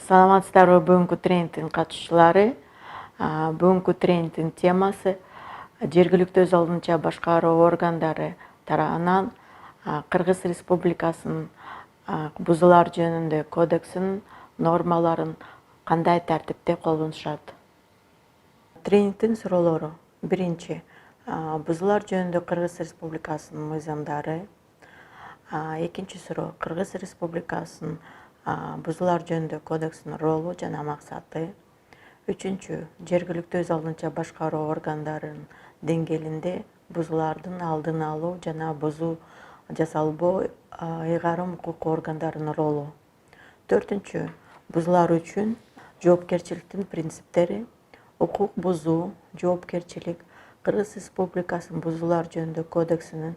Саламатсыздарбы бүгүнкү тренингдин катышуучулары. Бүгүнкү тренингдин темасы жергиликтүү өз алдынча башкаруу органдары тарабынан Кыргыз Республикасынын бузуулар жөнүндө кодексинин нормаларын кандай тартипте колдонушат. Тренингдин суроолору. Биринчи, бузуулар жөнүндө Кыргыз Республикасынын мыйзамдары. Экинчи суроо, Кыргыз Республикасынын бузуулар жөнүндө кодексинин ролу жана максаты. Үчүнчү, жергиликтүү өз алдынча башкаруу органдарынын деңгээлинде бузуулардын алдын алуу жана бузуу жасалбоо ыйгарым укук органдарынын ролу. Төртүнчү, бузуулар үчүн жоопкерчиликтин принциптери. Укук бузуу, жоопкерчилик Кыргыз Республикасынын бузуулар жөнүндө кодексинин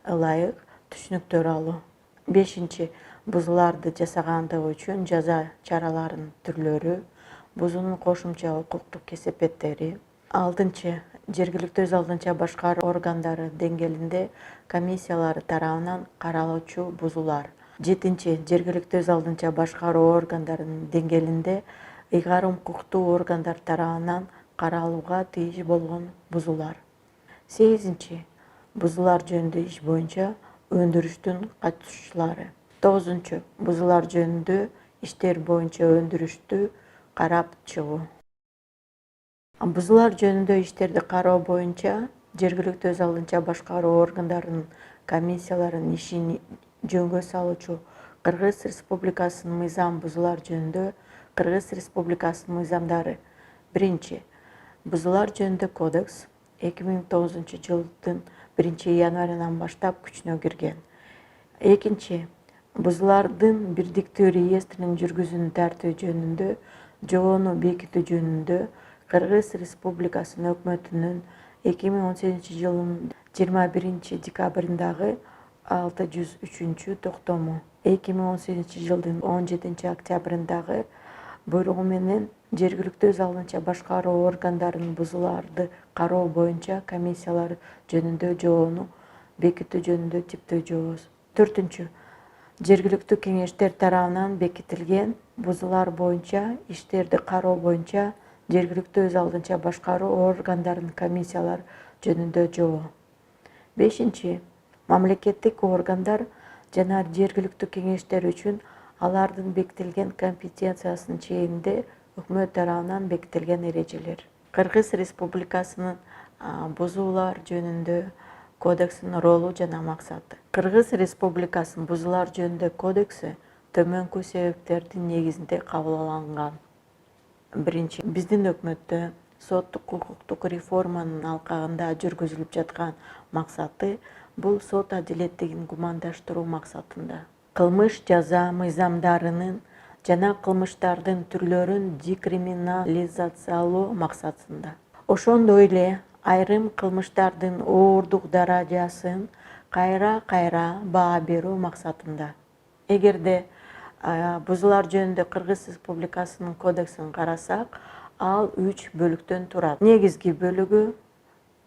ылайык түшүнүктөр алуу. Бешинчи, бузууларды жасагандыгы үчүн жаза чараларынын түрлөрү, бузуунун кошумча укуктук кесепеттери. Алтынчы, жергиликтүү өз алдынча башкаруу органдары деңгээлинде комиссиялары тарабынан каралуучу бузуулар. Жетинчи, жергиликтүү өз алдынча башкаруу органдарынын деңгээлинде ыйгарым укуктуу органдар тарабынан каралууга тийиш болгон бузуулар. Сегизинчи, бузуулар жөнүндө иш боюнча өндүрүштүн катышуучулары. Тогузунчу, бузуулар жөнүндө иштер боюнча өндүрүштү карап чыгуу. Бузуулар жөнүндө иштерди кароо боюнча жергиликтүү өз алдынча башкаруу органдарынын комиссияларынын ишин жөнгө салуучу Кыргыз Республикасынын мыйзам бузуулар жөнүндө Кыргыз Республикасынын мыйзамдары. Биринчи, бузуулар жөнүндө кодекс 2009-жылдын 1-январынан баштап күчүнө кирген. Экинчи, бузуулардын бирдиктүү реестрин жүргүзүүнүн тартиби жөнүндө жобону бекитүү жөнүндө Кыргыз Республикасынын өкмөтүнүн 2018-жылдын 21-декабрындагы 603 токтому, 2018-жылдын 17-октябрындагы буйругу менен жергиликтүү өз алдынча башкаруу органдарынын бузууларды кароо боюнча комиссиялар жөнүндө жобону бекитүү жөнүндө типтөө жобосу. Төртүнчү, жергиликтүү кеңештер тарабынан бекитилген бузуулар боюнча иштерди кароо боюнча жергиликтүү өз алдынча башкаруу органдарынын комиссиялар жөнүндө жобо. Бешинчи, мамлекеттик органдар жана жергиликтүү кеңештер үчүн алардын бекитилген компетенциясынын чегинде өкмөт тарабынан бекитилген эрежелер. Кыргыз Республикасынын бузуулар жөнүндө кодексинин ролу жана максаты. Кыргыз Республикасынын бузуулар жөнүндө кодекси төмөнкү себептердин негизинде кабыл алынган. Биринчи, биздин өкмөттө соттук укуктук реформанын алкагында жүргүзүлүп жаткан максаты бул сот адилеттигин гумандаштыруу максатында. Кылмыш жаза мыйзамдарынын жана кылмыштардын түрлөрүн декриминализациялоо максатында. Ошондой эле айрым кылмыштардын оорук даражасын кайра баа берүү максатында. Эгерде бузуулар жөнүндө Кыргыз Республикасынын кодексин карасак, ал 3 бөлүктөн турат. Негизги бөлүгү,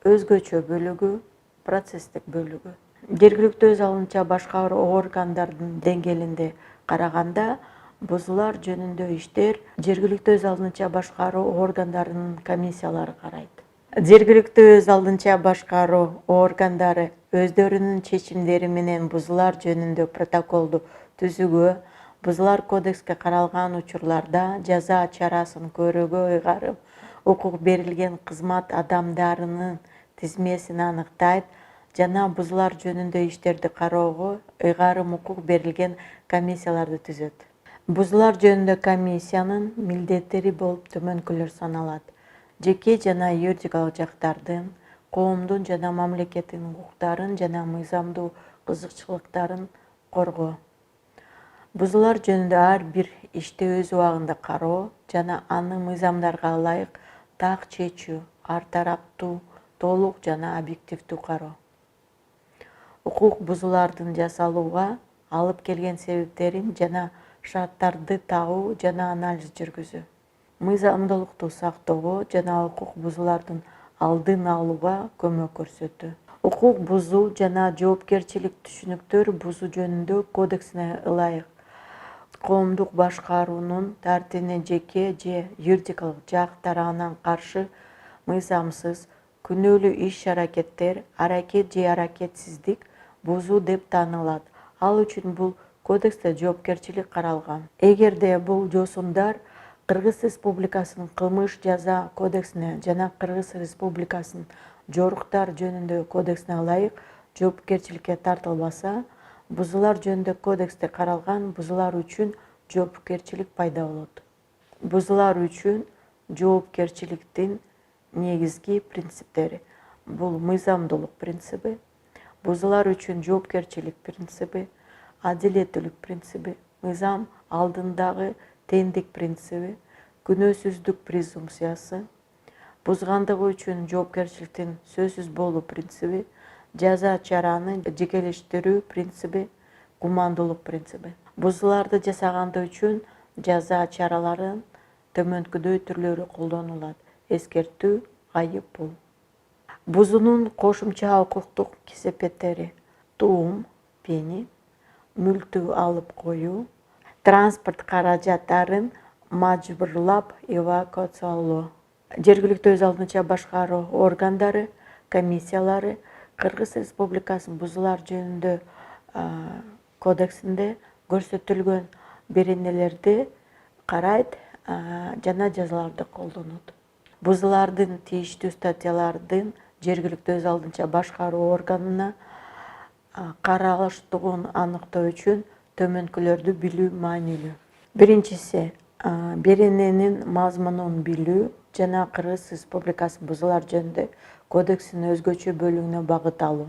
өзгөчө бөлүгү, процесстик бөлүгү. Жергиликтүү өз алдынча башкаруу органдардын деңгээлинде караганда, бузуулар жөнүндө иштер жергиликтүү өз алдынча башкаруу органдарынын комиссиялары карайт. Жергиликтүү өз алдынча башкаруу органдары өздөрүнүн чечимдери менен бузуулар жөнүндө протоколду түзүүгө, бузуулар кодекске каралган учурларда жаза чарасын көрүүгө ыйгарым укук берилген кызмат адамдарынын тизмесин аныктайт жана бузуулар жөнүндө иштерди кароого ыйгарым укук берилген комиссияларды түзөт. Бузуулар жөнүндө комиссиянын милдеттери болуп төмөнкүлөр саналат. Жеке жана юридикалык жактардын, коомдун жана мамлекеттин укуктарын жана мыйзамдуу кызыкчылыктарын коргоо. Бузуулар жөнүндө ар бир ишти өз убагында кароо жана аны мыйзамдарга ылайык так чечүү, ар тараптуу, толук жана объективдүү кароо. Укук бузуулардын жасалууга алып келген себептерин жана шарттарды табуу жана анализ жүргүзүү. Мыйзамдуулукту сактоого жана укук бузуулардын алдын алууга көмөк көрсөтүү. Укук бузуу жана жоопкерчилик түшүнүктөр бузуу жөнүндө кодексине ылайык коомдук башкаруунун тартибине жеке же юридикалык жак тарабынан каршы мыйзамсыз, күнөөлүү иш-аракеттер, аракет же аракетсиздик бузуу деп таанылат. Ал үчүн бул кодексте жоопкерчилик каралган. Эгерде бул жосумдар Кыргыз Республикасынын кылмыш жаза кодексине жана Кыргыз Республикасынын жоруктар жөнүндөгү кодексине ылайык жоопкерчиликке тартылбаса, бузуулар жөнүндө кодексте каралган бузуулар үчүн жоопкерчилик пайда болот. Бузуулар үчүн жоопкерчиликтин негизги принциптери бул мыйзамдуулук принциби, бузуулар үчүн жоопкерчилик принциби, адилеттүүлүк принциби, мыйзам алдындагы теңдик принциби, күнөөсүздүк презумпциясы, бузгандыгы үчүн жоопкерчиликтин сөзсүз болуу принциби, жаза чараны жекелештирүү принциби, гумандуулук принциби. Бузууларды жасаганды үчүн жаза чараларын төмөнкүдөй түрлөрү колдонулат. Эскертүү, айыппул. Бузуунун кошумча укуктук кесепеттери: туум, пени, мүлтү алып коюу, транспорт каражаттарын мажбурлап эвакуациялоо. Жергиликтүү өз алдынча башкаруу органдары, комиссиялары Кыргыз Республикасынын бузуулар жөнүндө кодексинде көрсөтүлгөн беренелерди карайт жана жазаларды колдонот. Бузуулардын тийиштүү статьялардын жергиликтүү өз алдынча башкаруу органына каралыштыгын аныктоо үчүн төмөнкүлөрдү билүү маанилүү. Биринчиси, берененин мазмунун билүү жана Кыргыз Республикасынын бузуулар жөнүндө кодекстин өзгөчө бөлүгүнө багыт алуу.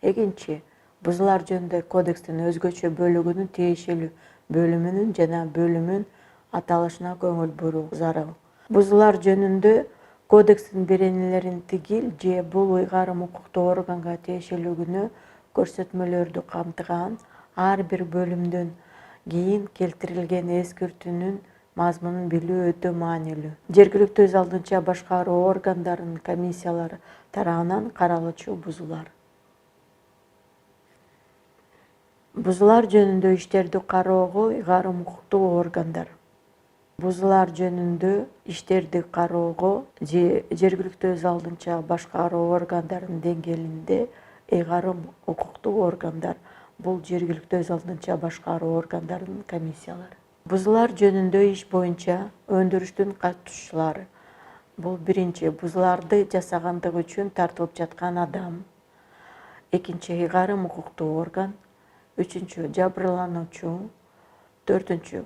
Экинчи, бузуулар жөнүндө кодекстин өзгөчө бөлүгүнүн тиешелүү бөлүмүнүн жана бөлүмүн аталышына көңүл буруу зарыл. Бузуулар жөнүндө кодекстин беренелерин тигил же бул ыйгарым укуктуу органга тиешелүүлүгүнө көрсөтмөлөрдү камтыган ар бир бөлүмдөн кийин келтирилген эскертүүнүн мазмунун билүү өтө маанилүү. Жергиликтүү өз алдынча башкаруу органдарынын комиссиялары тарабынан каралуучу бузуулар. Бузуулар жөнүндө иштерди кароого ыйгарым укуктуу органдар. Бузуулар жөнүндө иштерди кароого жергиликтүү өз алдынча башкаруу органдарынын деңгээлинде ыйгарым укуктуу органдар бул жергиликтүү өз алдынча башкаруу органдарынын комиссиялары. Бузуулар жөнүндө иш боюнча өндүрүштүн катышуучулары. Бул биринчи, бузууларды жасагандыгы үчүн тартылып жаткан адам. Экинчи, ыйгарым укуктуу орган. Үчүнчү, жабырлануучу. Төртүнчү,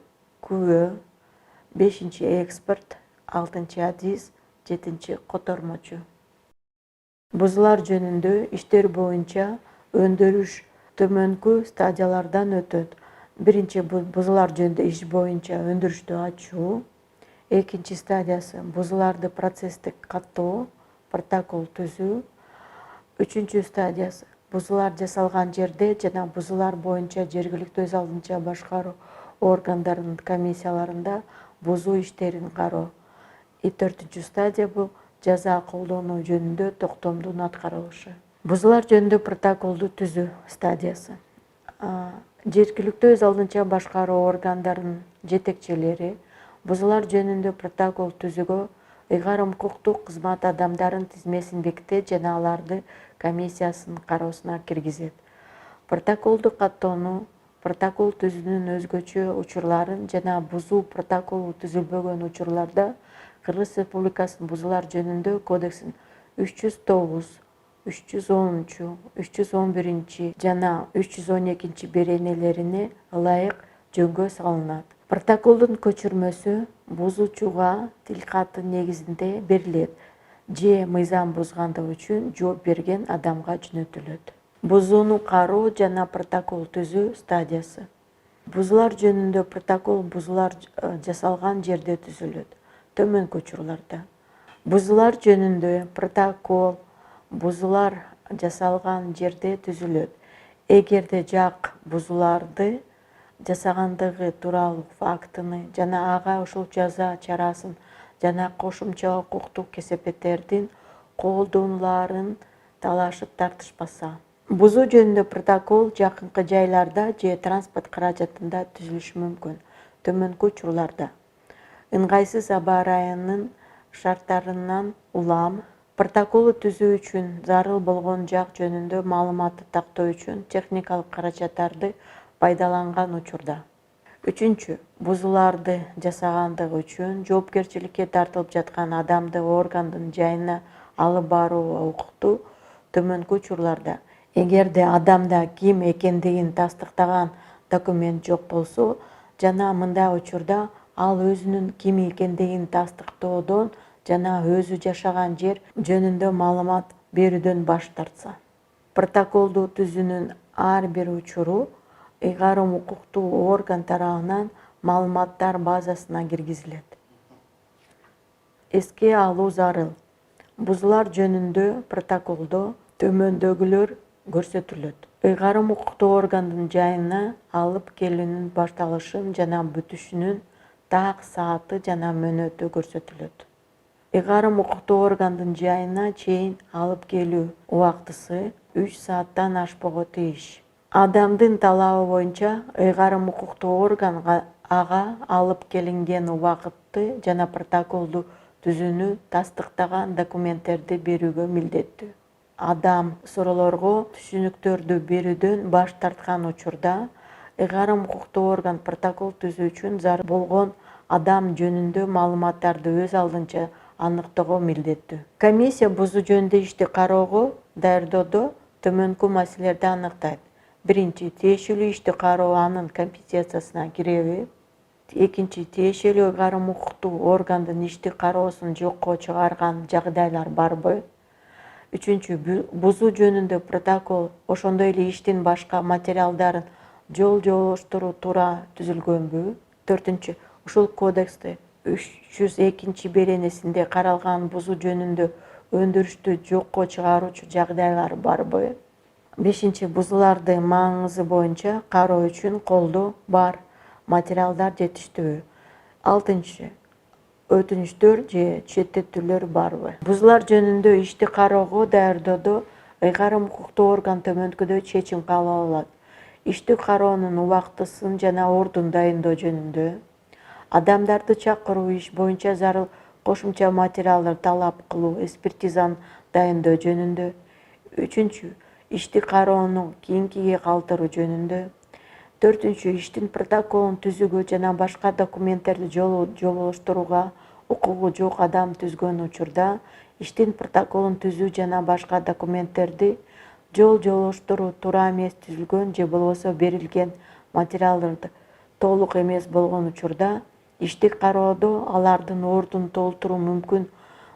күбө. Бешинчи, эксперт. Алтынчы, адис. Жетинчи, котормочу. Бузуулар жөнүндө иштер боюнча өндүрүш төмөнкү стадиялардан өтөт. Биринчи, бузуулар жөнүндө иш боюнча өндүрүштү ачуу. Экинчи стадиясы бузууларды процесстик каттоо, протокол түзүү. Үчүнчү стадиясы бузуулар жасалган жерде жана бузуулар боюнча жергиликтүү өз алдынча башкаруу органдарынын комиссияларында бузуу иштерин кароо. Төртүнчү стадия бул жаза колдонуу жөнүндө токтомдун аткарылышы. Бузуулар жөнүндө протоколду түзүү стадиясы. Жергиликтүү өз алдынча башкаруу органдарынын жетекчилери бузуулар жөнүндө протокол түзүүгө ыйгарым укуктуу кызмат адамдарынын тизмесин бекитет жана аларды комиссиясынын кароосуна киргизет. Протоколду каттоону, протокол түзүүнүн өзгөчө учурларын жана бузуу протоколу түзүлбөгөн учурларда Кыргыз Республикасынын бузуулар жөнүндө кодексин 309, 310, 311 жана 312 беренелерине ылайык жөнгө салынат. Протоколдун көчүрмөсү бузуучуга тилкаты негизинде берилет же мыйзам бузгандыгы үчүн жооп берген адамга жөнөтүлөт. Бузууну кароо жана протокол түзүү стадиясы. Бузуулар жөнүндө протокол бузуулар жасалган жерде түзүлөт. Төмөнкү учурларда. Бузуулар жөнүндө протокол бузуулар жасалган жерде түзүлөт. Эгерде жак бузууларды жасагандыгы тууралуу фактыны жана ага ушул жаза чарасын жана кошумча укуктук кесепеттердин колдонулаарын талашып тартышпаса. Бузуу жөнүндө протокол жакынкы жайларда же транспорт каражатында түзүлүшү мүмкүн. Төмөнкү учурларда ыңгайсыз аба ырайынын шарттарынан улам протоколу түзүү үчүн зарыл болгон жак жөнүндө маалыматты тактоо үчүн техникалык каражаттарды пайдаланган учурда. Үчүнчү, бузууларды жасагандыгы үчүн жоопкерчиликке тартылып жаткан адамды органдын жайына алып барууга укуктуу төмөнкү учурларда. Эгерде адамда ким экендигин тастыктаган документ жок болсо жана мындай учурда ал өзүнүн ким экендигин тастыктоодон жана өзү жашаган жер жөнүндө маалымат берүүдөн баш тартса. Протоколду түзүүнүн ар бир учуру ыйгарым укуктуу орган тарабынан маалыматтар базасына киргизилет. Эске алуу зарыл. Бузуулар жөнүндө протоколдо төмөндөгүлөр көрсөтүлөт. Ыйгарым укуктуу органдын жайына алып келүүнүн башталышын жана бүтүшүнүн так сааты жана мөөнөтү көрсөтүлөт. Ыйгарым укуктуу органдын жайына чейин алып келүү убактысы 3 сааттан ашпого тийиш. Адамдын талабы боюнча ыйгарым укуктуу орган ага алып келинген убакытты жана протоколду түзүүнү тастыктаган документтерди берүүгө милдеттүү. Адам суроолорго түшүнүктөрдү берүүдөн баш тарткан учурда ыйгарым укуктуу орган протокол түзүү үчүн зарыл болгон адам жөнүндө маалыматтарды өз алдынча аныктоого милдеттүү. Комиссия бузуу жөнүндө ишти кароого даярдоодо төмөнкү маселелерди аныктайт. Биринчи, тиешелүү ишти кароо анын компетенциясына киреби? Экинчи, тиешелүү ыйгарым укуктуу органдын ишти кароосун жокко чыгарган жагдайлар барбы? Үчүнчү, бузуу жөнүндө протокол ошондой эле иштин башка материалдарын жол жолоштуруу туура түзүлгөнбү? Төртүнчү, ушул кодексте 302 беренесинде каралган бузуу жөнүндө өндүрүштү жокко чыгаруучу жагдайлар барбы? Бешинчи, бузуулардын маңызы боюнча кароо үчүн колдо бар материалдар жетиштүүбү? Алтынчы, өтүнүчтөр же четтетүүлөр барбы? Бузуулар жөнүндө ишти кароого даярдоодо ыйгарым укуктуу орган төмөнкүдөй чечим кабыл алат. Ишти кароонун убактысын жана ордун дайындоо жөнүндө, адамдарды чакыруу, иш боюнча зарыл кошумча материалдар талап кылуу, экспертизаны дайындоо жөнүндө. Үчүнчү, ишти кароону кийинкиге калтыруу жөнүндө. Төртүнчү, иштин протоколун түзүүгө жана башка документтерди жолоштурууга укугу жок адам түзгөн учурда иштин протоколун түзүү жана башка документтерди жол жолоштуруу туура эмес түзүлгөн же болбосо берилген материалдар толук эмес болгон учурда ишти кароодо алардын ордун толтуруу мүмкүн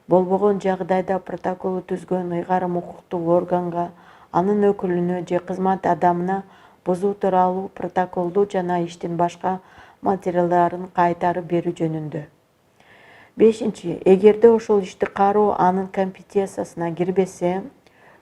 болбогон жагдайда протоколу түзгөн ыйгарым укуктуу органга, анын өкүлүнө же кызмат адамына бузуу тууралуу протоколду жана иштин башка материалдарын кайтарып берүү жөнүндө. Бешинчи, эгерде ошол ишти кароо анын компетенциясына кирбесе,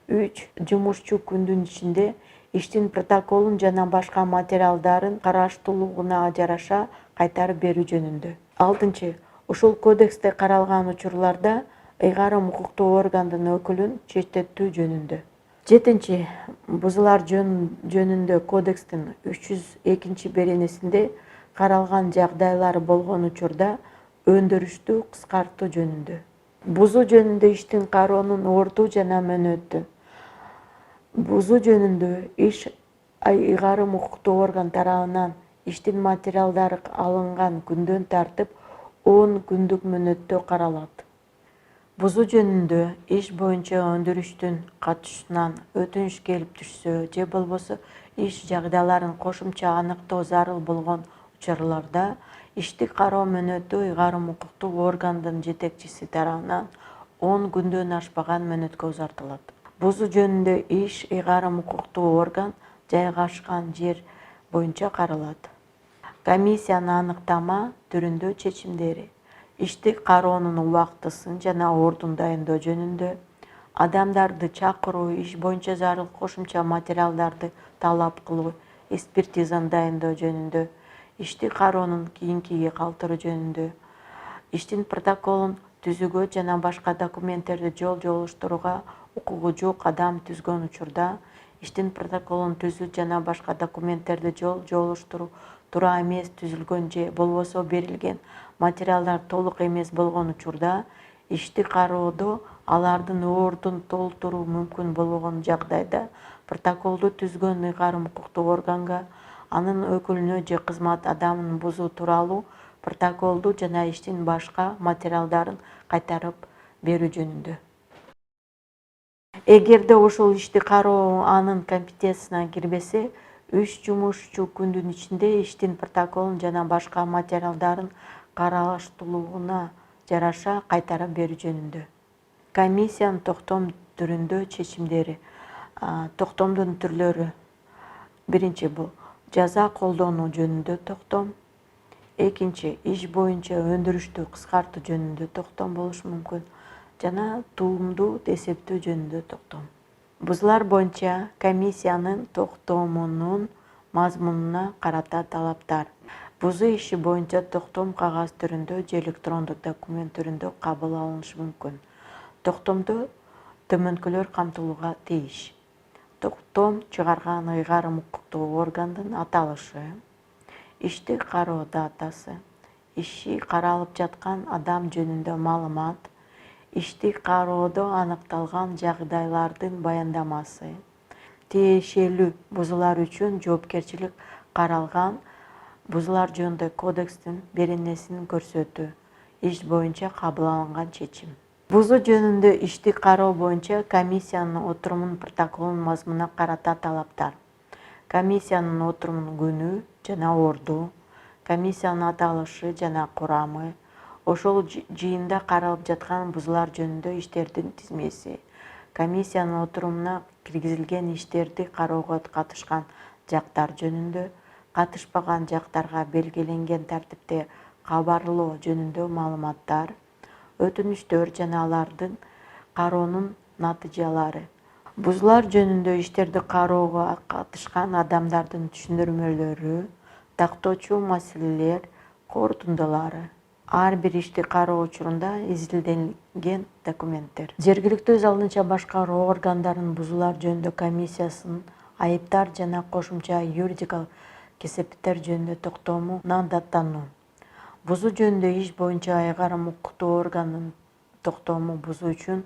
3 жумушчу күндүн ичинде иштин протоколун жана башка материалдарын караштуулугуна жараша кайтарып берүү жөнүндө. Алтынчы, ушул кодексте каралган учурларда ыйгарым укуктуу органдын өкүлүн четтетүү жөнүндө. Жетинчи, бузуулар жөнүндө кодекстин 302 беренесинде каралган жагдайлар болгон учурда өндүрүштү кыскартуу жөнүндө. Бузуу жөнүндө иштин кароонун орду жана мөөнөтү. Бузуу жөнүндө иш ыйгарым укуктуу орган тарабынан иштин материалдары алынган күндөн тартып 10 күндүк мөөнөттө каралат. Бузуу жөнүндө иш боюнча өндүрүштүн катышуусунан өтүнүч келип түшсө же болбосо иш жагдайларын кошумча аныктоо зарыл болгон учурларда ишти кароо мөөнөтү ыйгарым укуктуу органдын жетекчиси тарабынан 10 күндөн ашпаган мөөнөткө узартылат. Бузуу жөнүндө иш ыйгарым укуктуу орган жайгашкан жер боюнча каралат. Комиссиянын аныктама түрүндө чечимдери. Ишти кароонун убактысын жана ордун дайындоо жөнүндө, адамдарды чакыруу, иш боюнча зарыл кошумча материалдарды талап кылуу, экспертизаны дайындоо жөнүндө, ишти кароонун кийинкиге калтыруу жөнүндө, иштин протоколун түзүүгө жана башка документтерди жол жолоштурууга укугу жок адам түзгөн учурда иштин протоколун түзүү жана башка документтерди жолуштуруу туура эмес түзүлгөн же болбосо берилген материалдар толук эмес болгон учурда ишти кароодо алардын ордун толтуруу мүмкүн болбогон жагдайда протоколду түзгөн ыйгарым укуктуу органга анын өкүлүнө же кызмат адамын бузуу тууралуу протоколду жана иштин башка материалдарын кайтарып берүү жөнүндө. Эгерде ошол ишти кароо анын компетенциясына кирбесе, 3 жумушчу күндүн ичинде иштин протоколун жана башка материалдарын караштырууна жараша кайтарып берүү жөнүндө. Комиссиянын токтом түрүндө чечимдери. Токтомдун түрлөрү. Биринчи бул жаза колдонуу жөнүндө токтом. Экинчи иш боюнча өндүрүштү кыскартуу жөнүндө токтом болушу мүмкүн жана туумду эсептөө жөнүндө токтом. Бузуулар боюнча комиссиянын токтомунун мазмунуна карата талаптар. Бузуу иши боюнча токтом кагаз түрүндө же электрондук документ түрүндө кабыл алынышы мүмкүн. Токтомдо төмөнкүлөр камтылууга тийиш. Токтом чыгарган ыйгарым укуктуу органдын аталышы, ишти кароо датасы, иши каралып жаткан адам жөнүндө маалымат, ишти кароодо аныкталган жагдайлардын баяндамасы, тиешелүү бузуулар үчүн жоопкерчилик каралган бузуулар жөнүндө кодекстин беренесин көрсөтүү, иш боюнча кабыл алынган чечим. Бузуу жөнүндө ишти кароо боюнча комиссиянын отурумунун протоколунун мазмунуна карата талаптар. Комиссиянын отурумунун күнү жана орду, комиссиянын аталышы жана курамы, ошол жыйында каралып жаткан бузуулар жөнүндө иштердин тизмеси, комиссиянын отурумуна киргизилген иштерди кароого катышкан жактар жөнүндө, катышпаган жактарга белгиленген тартипте кабарлоо жөнүндө маалыматтар, өтүнүчтөр жана алардын кароонун натыйжалары. Бузуулар жөнүндө иштерди кароого катышкан адамдардын түшүндүрмөлөрү, тактоочу маселелер корутундулары. Ар бир ишти кароо учурунда изилденген документтер. Жергиликтүү өз алдынча башкаруу органдарынын бузуулар жөнүндө комиссиясынын айыптар жана кошумча юридикалык кесепеттер жөнүндө токтомуна даттануу. Бузуу жөнүндө иш боюнча ыйгарым укуктуу органдын токтому бузуу үчүн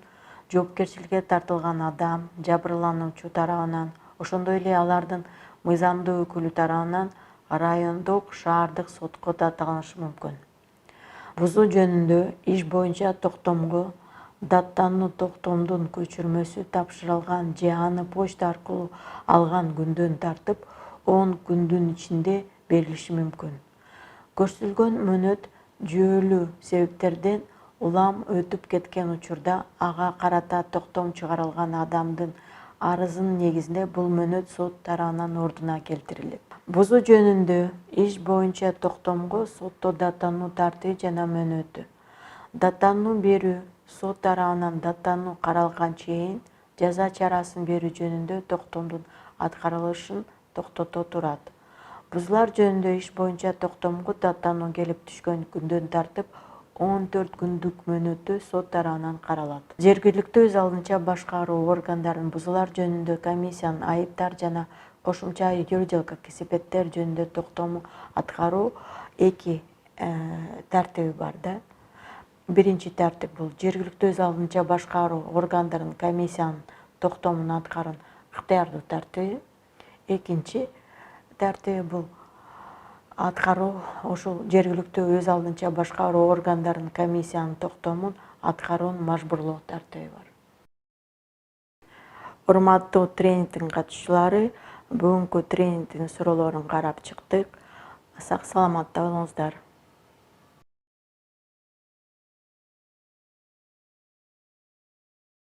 жоопкерчиликке тартылган адам, жабырлануучу тарабынан, ошондой эле алардын мыйзамдуу өкүлү тарабынан райондук, шаардык сотко даттанышы мүмкүн. Бузуу жөнүндө иш боюнча токтомго даттануу токтомдун көчүрмөсү тапшырылган же аны почта аркылуу алган күндөн тартып 10 күндүн ичинде берилиши мүмкүн. Көрсөтүлгөн мөөнөт жүйөлүү себептерден улам өтүп кеткен учурда ага карата токтом чыгарылган адамдын арызынын негизинде бул мөөнөт сот тарабынан ордуна келтирилет. Бузуу жөнүндө иш боюнча токтомго сотто даттануу тартиби жана мөөнөтү. Даттануу берүү сот тарабынан даттануу каралган чейин жаза чарасын берүү жөнүндө токтомдун аткарылышын токтото турат. Бузуулар жөнүндө иш боюнча токтомго даттануу келип түшкөн күндөн тартып 14 күндүк мөөнөттө сот тарабынан каралат. Жергиликтүү өз алдынча башкаруу органдарынын бузуулар жөнүндө комиссиянын айыптар жана кошумча юридикалык кесепеттер жөнүндө токтому аткаруу 2 тартиби бар да. Биринчи тартип бул жергиликтүү өз алдынча башкаруу органдарынын комиссиянын токтомун аткаруунун ыктыярдуу тартиби. Экинчи тартиби бул аткаруу ошол жергиликтүү өз алдынча башкаруу органдарынын комиссиянын токтомун аткаруунун мажбурлоо тартиби бар. Урматтуу тренингдин катышуучулары, бүгүнкү тренингдин суроолорун карап чыктык. Сак саламатта болуңуздар.